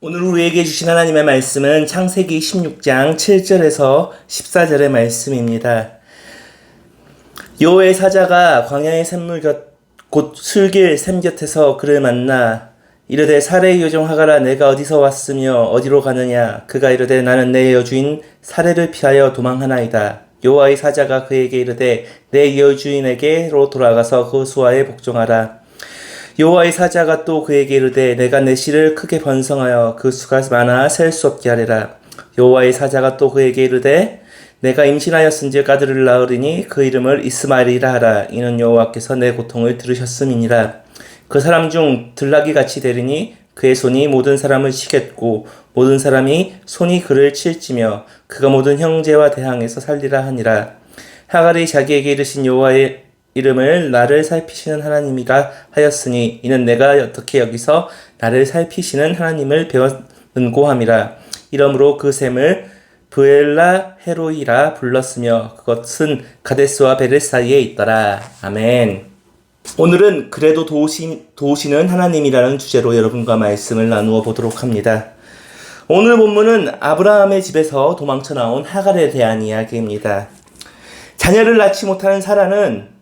오늘 우리에게 주신 하나님의 말씀은 창세기 16장 7절에서 14절의 말씀입니다. 여호와의 사자가 광야의 샘물 곧 술길 샘 곁에서 그를 만나 이르되 사레의 여종 하가라 내가 어디서 왔으며 어디로 가느냐. 그가 이르되 나는 내 여주인 사레를 피하여 도망하나이다. 여호와의 사자가 그에게 이르되 내 여주인에게로 돌아가서 그 수하에 복종하라. 여호와의 사자가 또 그에게 이르되 내가 내 씨를 크게 번성하여 그 수가 많아 셀 수 없게 하리라. 여호와의 사자가 또 그에게 이르되 내가 임신하였은즉 아들을 낳으리니 그 이름을 이스마엘이라 하라. 이는 여호와께서 내 고통을 들으셨음이니라. 그 사람 중 들나귀 같이 되리니 그의 손이 모든 사람을 치겠고 모든 사람이 손이 그를 칠지며 그가 모든 형제와 대항해서 살리라 하니라. 하갈이 자기에게 이르신 여호와의 이름을 나를 살피시는 하나님이라 하였으니 이는 내가 어떻게 여기서 나를 살피시는 하나님을 배웠는고 함이라. 이러므로 그 샘을 브엘라 헤로이라 불렀으며 그것은 가데스와 베렛 사이에 있더라. 아멘. 오늘은 그래도 도우시는 하나님이라는 주제로 여러분과 말씀을 나누어 보도록 합니다. 오늘 본문은 아브라함의 집에서 도망쳐 나온 하갈에 대한 이야기입니다. 자녀를 낳지 못하는 사라는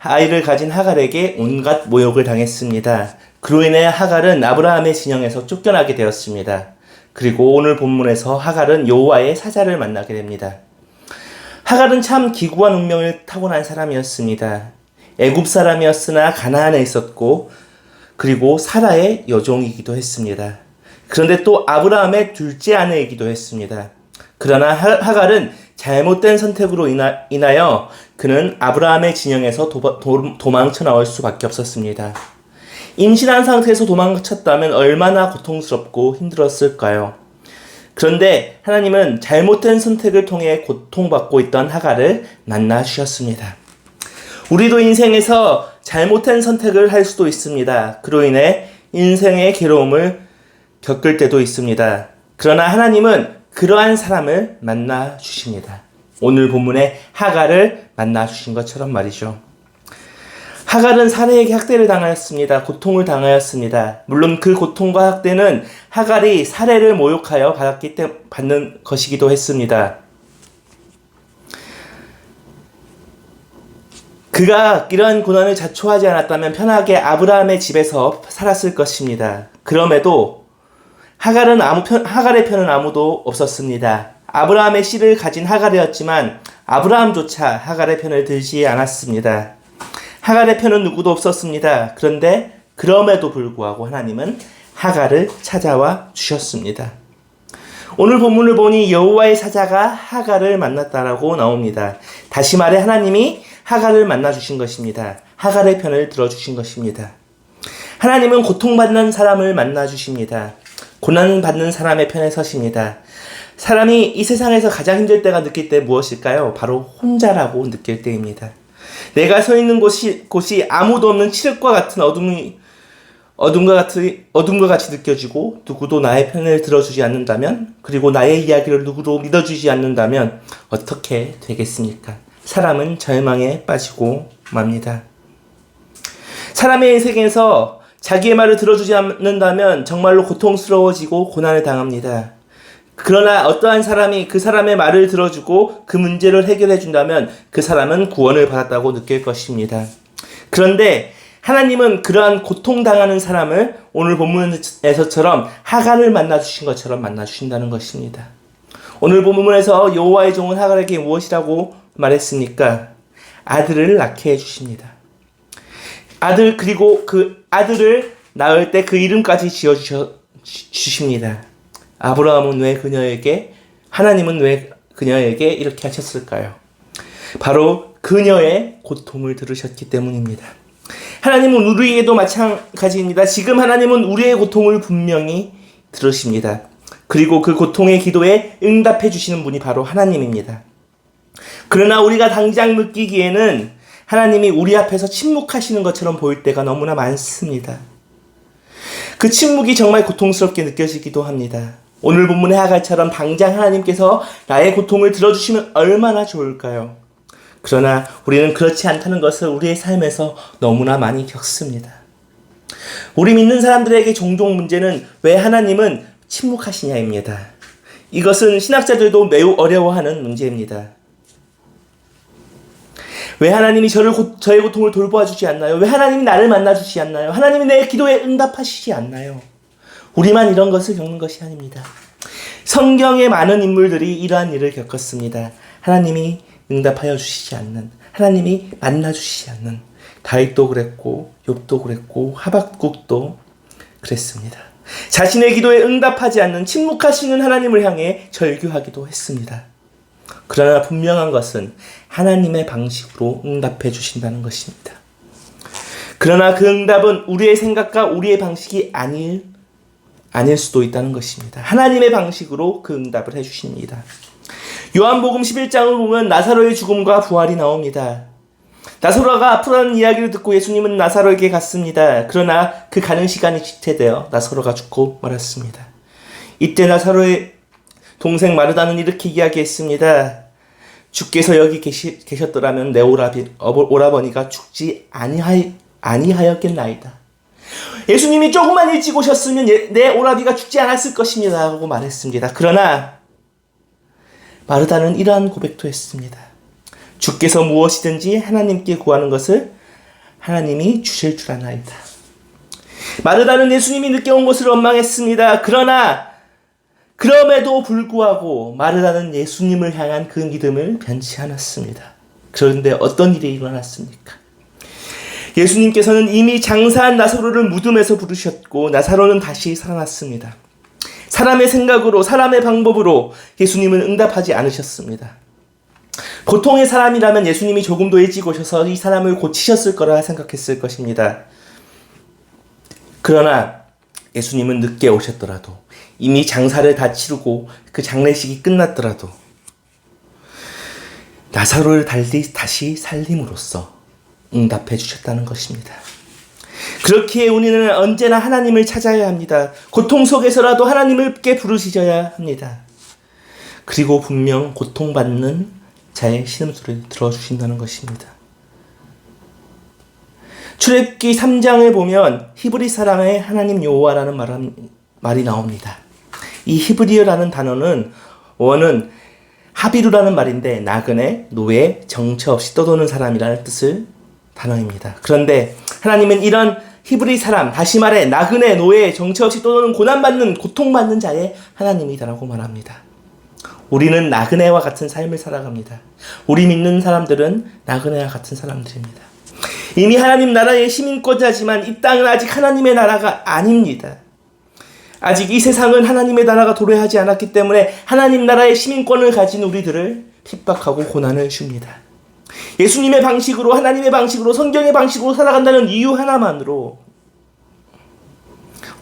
아이를 가진 하갈에게 온갖 모욕을 당했습니다. 그로 인해 하갈은 아브라함의 진영에서 쫓겨나게 되었습니다. 그리고 오늘 본문에서 하갈은 여호와의 사자를 만나게 됩니다. 하갈은 참 기구한 운명을 타고난 사람이었습니다. 애굽 사람이었으나 가나안에 있었고 그리고 사라의 여종이기도 했습니다. 그런데 또 아브라함의 둘째 아내이기도 했습니다. 그러나 하갈은 잘못된 선택으로 인하여 그는 아브라함의 진영에서 도망쳐 나올 수밖에 없었습니다. 임신한 상태에서 도망쳤다면 얼마나 고통스럽고 힘들었을까요? 그런데 하나님은 잘못된 선택을 통해 고통받고 있던 하갈을 만나 주셨습니다. 우리도 인생에서 잘못된 선택을 할 수도 있습니다. 그로 인해 인생의 괴로움을 겪을 때도 있습니다. 그러나 하나님은 그러한 사람을 만나 주십니다. 오늘 본문에 하갈을 만나 주신 것처럼 말이죠. 하갈은 사레에게 학대를 당하였습니다. 고통을 당하였습니다. 물론 그 고통과 학대는 하갈이 사레를 모욕하여 받는 것이기도 했습니다. 그가 이러한 고난을 자초하지 않았다면 편하게 아브라함의 집에서 살았을 것입니다. 그럼에도 하갈의 편은 아무도 없었습니다. 아브라함의 씨를 가진 하갈이었지만 아브라함조차 하갈의 편을 들지 않았습니다. 하갈의 편은 누구도 없었습니다. 그런데 그럼에도 불구하고 하나님은 하갈을 찾아와 주셨습니다. 오늘 본문을 보니 여호와의 사자가 하갈을 만났다라고 나옵니다. 다시 말해 하나님이 하갈을 만나 주신 것입니다. 하갈의 편을 들어주신 것입니다. 하나님은 고통받는 사람을 만나 주십니다. 고난받는 사람의 편에 서십니다. 사람이 이 세상에서 가장 힘들 때가 느낄 때 무엇일까요? 바로 혼자라고 느낄 때입니다. 내가 서 있는 곳이 아무도 없는 칠흑과 같은 어둠과 같이 느껴지고 누구도 나의 편을 들어주지 않는다면 그리고 나의 이야기를 누구도 믿어주지 않는다면 어떻게 되겠습니까? 사람은 절망에 빠지고 맙니다. 사람의 인생에서 자기의 말을 들어주지 않는다면 정말로 고통스러워지고 고난을 당합니다. 그러나 어떠한 사람이 그 사람의 말을 들어주고 그 문제를 해결해 준다면 그 사람은 구원을 받았다고 느낄 것입니다. 그런데 하나님은 그러한 고통당하는 사람을 오늘 본문에서처럼 하갈을 만나주신 것처럼 만나주신다는 것입니다. 오늘 본문에서 여호와의 종은 하갈에게 무엇이라고 말했습니까? 아들을 낳게 해주십니다. 그리고 그 아들을 낳을 때 그 이름까지 지어주십니다. 하나님은 왜 그녀에게 이렇게 하셨을까요? 바로 그녀의 고통을 들으셨기 때문입니다. 하나님은 우리에게도 마찬가지입니다. 지금 하나님은 우리의 고통을 분명히 들으십니다. 그리고 그 고통의 기도에 응답해 주시는 분이 바로 하나님입니다. 그러나 우리가 당장 느끼기에는 하나님이 우리 앞에서 침묵하시는 것처럼 보일 때가 너무나 많습니다. 그 침묵이 정말 고통스럽게 느껴지기도 합니다. 오늘 본문의 하갈처럼 당장 하나님께서 나의 고통을 들어주시면 얼마나 좋을까요? 그러나 우리는 그렇지 않다는 것을 우리의 삶에서 너무나 많이 겪습니다. 우리 믿는 사람들에게 종종 문제는 왜 하나님은 침묵하시냐입니다. 이것은 신학자들도 매우 어려워하는 문제입니다. 왜 하나님이 저의 고통을 돌보아 주지 않나요? 왜 하나님이 나를 만나 주지 않나요? 하나님이 내 기도에 응답하시지 않나요? 우리만 이런 것을 겪는 것이 아닙니다. 성경의 많은 인물들이 이러한 일을 겪었습니다. 하나님이 응답하여 주시지 않는, 하나님이 만나 주시지 않는, 다윗도 그랬고 욥도 그랬고 하박국도 그랬습니다. 자신의 기도에 응답하지 않는 침묵하시는 하나님을 향해 절규하기도 했습니다. 그러나 분명한 것은 하나님의 방식으로 응답해 주신다는 것입니다. 그러나 그 응답은 우리의 생각과 우리의 방식이 아닐 수도 있다는 것입니다. 하나님의 방식으로 그 응답을 해 주십니다. 요한복음 11장을 보면 나사로의 죽음과 부활이 나옵니다. 나사로가 아프다는 이야기를 듣고 예수님은 나사로에게 갔습니다. 그러나 그 가는 시간이 지체되어 나사로가 죽고 말았습니다. 이때 나사로의 동생 마르다는 이렇게 이야기했습니다. 주께서 여기 계셨더라면 내 오라버니가 죽지 아니하였겠나이다. 예수님이 조금만 일찍 오셨으면 내 오라비가 죽지 않았을 것입니다 하고 말했습니다. 그러나 마르다는 이러한 고백도 했습니다. 주께서 무엇이든지 하나님께 구하는 것을 하나님이 주실 줄 아나이다. 마르다는 예수님이 늦게 온 것을 원망했습니다. 그럼에도 불구하고 마르다는 예수님을 향한 그 믿음을 변치 않았습니다. 그런데 어떤 일이 일어났습니까? 예수님께서는 이미 장사한 나사로를 무덤에서 부르셨고 나사로는 다시 살아났습니다. 사람의 생각으로, 사람의 방법으로 예수님은 응답하지 않으셨습니다. 보통의 사람이라면 예수님이 조금 더 일찍 오셔서 이 사람을 고치셨을 거라 생각했을 것입니다. 그러나 예수님은 늦게 오셨더라도, 이미 장사를 다 치르고 그 장례식이 끝났더라도 나사로를 다시 살림으로써 응답해 주셨다는 것입니다. 그렇기에 우리는 언제나 하나님을 찾아야 합니다. 고통 속에서라도 하나님께 부르짖어야 합니다. 그리고 분명 고통받는 자의 신음소리를 들어주신다는 것입니다. 출애굽기 3장을 보면 히브리 사람의 하나님 여호와라는 말이 나옵니다. 이 히브리어라는 단어는 원은 하비루라는 말인데 나그네, 노예, 정처 없이 떠도는 사람이라는 뜻을 단어입니다. 그런데 하나님은 이런 히브리 사람, 다시 말해 나그네, 노예, 정처 없이 떠도는 고난받는, 고통받는 자의 하나님이다라고 말합니다. 우리는 나그네와 같은 삶을 살아갑니다. 우리 믿는 사람들은 나그네와 같은 사람들입니다. 이미 하나님 나라의 시민권자지만 이 땅은 아직 하나님의 나라가 아닙니다. 아직 이 세상은 하나님의 나라가 도래하지 않았기 때문에 하나님 나라의 시민권을 가진 우리들을 핍박하고 고난을 줍니다. 예수님의 방식으로, 하나님의 방식으로, 성경의 방식으로 살아간다는 이유 하나만으로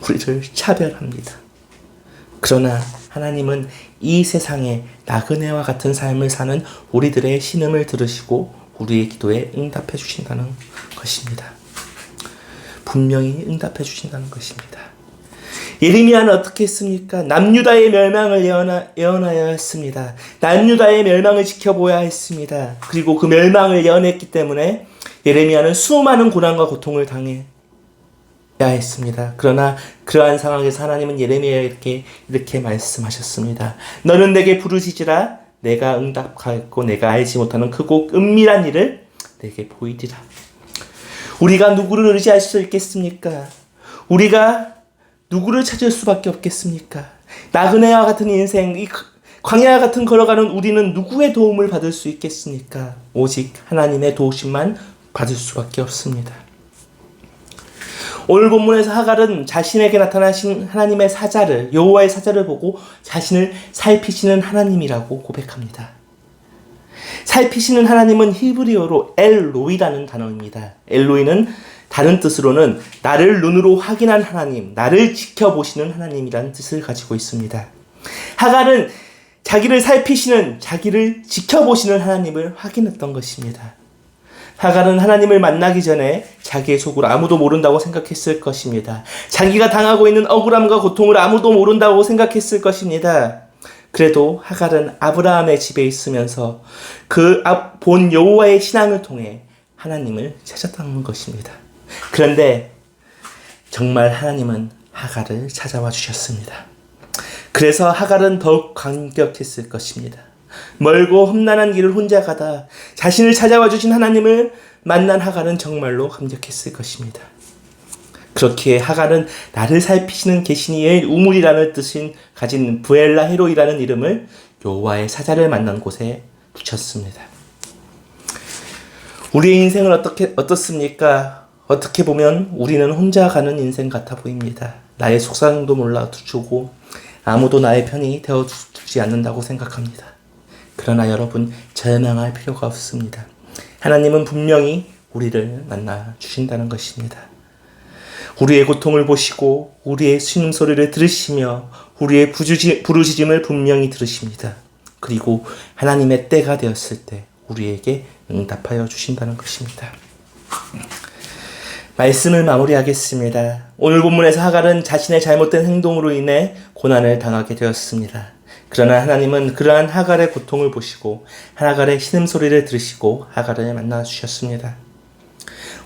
우리를 차별합니다. 그러나 하나님은 이 세상에 나그네와 같은 삶을 사는 우리들의 신음을 들으시고 우리의 기도에 응답해 주신다는 것입니다. 분명히 응답해 주신다는 것입니다. 예레미야는 어떻게 했습니까? 남유다의 멸망을 예언하여 했습니다. 남유다의 멸망을 지켜보아야 했습니다. 그리고 그 멸망을 예언했기 때문에 예레미야는 수많은 고난과 고통을 당해야 했습니다. 그러나 그러한 상황에서 하나님은 예레미야에게 이렇게 말씀하셨습니다. 너는 내게 부르짖으라. 내가 응답하였고 내가 알지 못하는 크고 은밀한 일을 내게 보이리라. 우리가 누구를 의지할 수 있겠습니까? 우리가 누구를 찾을 수밖에 없겠습니까? 나그네와 같은 인생, 이 광야와 같은 걸어가는 우리는 누구의 도움을 받을 수 있겠습니까? 오직 하나님의 도우심만 받을 수밖에 없습니다. 오늘 본문에서 하갈은 자신에게 나타나신 하나님의 사자를, 여호와의 사자를 보고 자신을 살피시는 하나님이라고 고백합니다. 살피시는 하나님은 히브리어로 엘로이라는 단어입니다. 엘로이는 다른 뜻으로는 나를 눈으로 확인한 하나님, 나를 지켜보시는 하나님이라는 뜻을 가지고 있습니다. 하갈은 자기를 살피시는, 자기를 지켜보시는 하나님을 확인했던 것입니다. 하갈은 하나님을 만나기 전에 자기의 속을 아무도 모른다고 생각했을 것입니다. 자기가 당하고 있는 억울함과 고통을 아무도 모른다고 생각했을 것입니다. 그래도 하갈은 아브라함의 집에 있으면서 그 본 여호와의 신앙을 통해 하나님을 찾았다는 것입니다. 그런데 정말 하나님은 하갈을 찾아와 주셨습니다. 그래서 하갈은 더욱 감격했을 것입니다. 멀고 험난한 길을 혼자 가다 자신을 찾아와 주신 하나님을 만난 하갈은 정말로 감격했을 것입니다. 그렇기에 하갈은 나를 살피시는 계신 이의 우물이라는 뜻인 가진 부엘라 헤로이라는 이름을 여호와의 사자를 만난 곳에 붙였습니다. 우리의 인생은 어떻습니까? 어떻게 보면 우리는 혼자 가는 인생 같아 보입니다. 나의 속상도 몰라주고 아무도 나의 편이 되어주지 않는다고 생각합니다. 그러나 여러분, 절망할 필요가 없습니다. 하나님은 분명히 우리를 만나 주신다는 것입니다. 우리의 고통을 보시고 우리의 신음소리를 들으시며 우리의 부르짖음을 분명히 들으십니다. 그리고 하나님의 때가 되었을 때 우리에게 응답하여 주신다는 것입니다. 말씀을 마무리하겠습니다. 오늘 본문에서 하갈은 자신의 잘못된 행동으로 인해 고난을 당하게 되었습니다. 그러나 하나님은 그러한 하갈의 고통을 보시고 하갈의 신음소리를 들으시고 하갈을 만나 주셨습니다.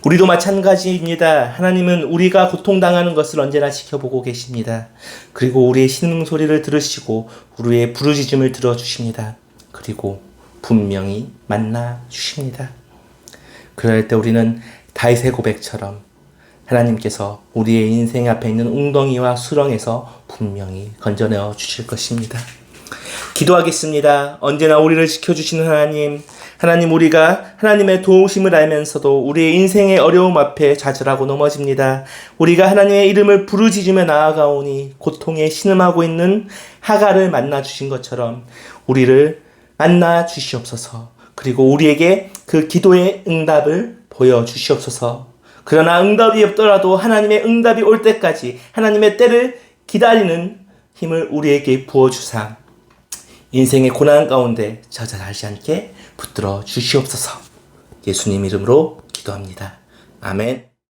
우리도 마찬가지입니다. 하나님은 우리가 고통당하는 것을 언제나 지켜보고 계십니다. 그리고 우리의 신음소리를 들으시고 우리의 부르짖음을 들어주십니다. 그리고 분명히 만나 주십니다. 그럴 때 우리는 다윗의 고백처럼 하나님께서 우리의 인생 앞에 있는 웅덩이와 수렁에서 분명히 건져내어 주실 것입니다. 기도하겠습니다. 언제나 우리를 지켜주시는 하나님, 우리가 하나님의 도우심을 알면서도 우리의 인생의 어려움 앞에 좌절하고 넘어집니다. 우리가 하나님의 이름을 부르짖으며 나아가오니 고통에 신음하고 있는 하갈을 만나 주신 것처럼 우리를 만나 주시옵소서. 그리고 우리에게 그 기도의 응답을 보여주시옵소서. 그러나 응답이 없더라도 하나님의 응답이 올 때까지 하나님의 때를 기다리는 힘을 우리에게 부어주사 인생의 고난 가운데 좌절하지 않게 붙들어 주시옵소서. 예수님 이름으로 기도합니다. 아멘.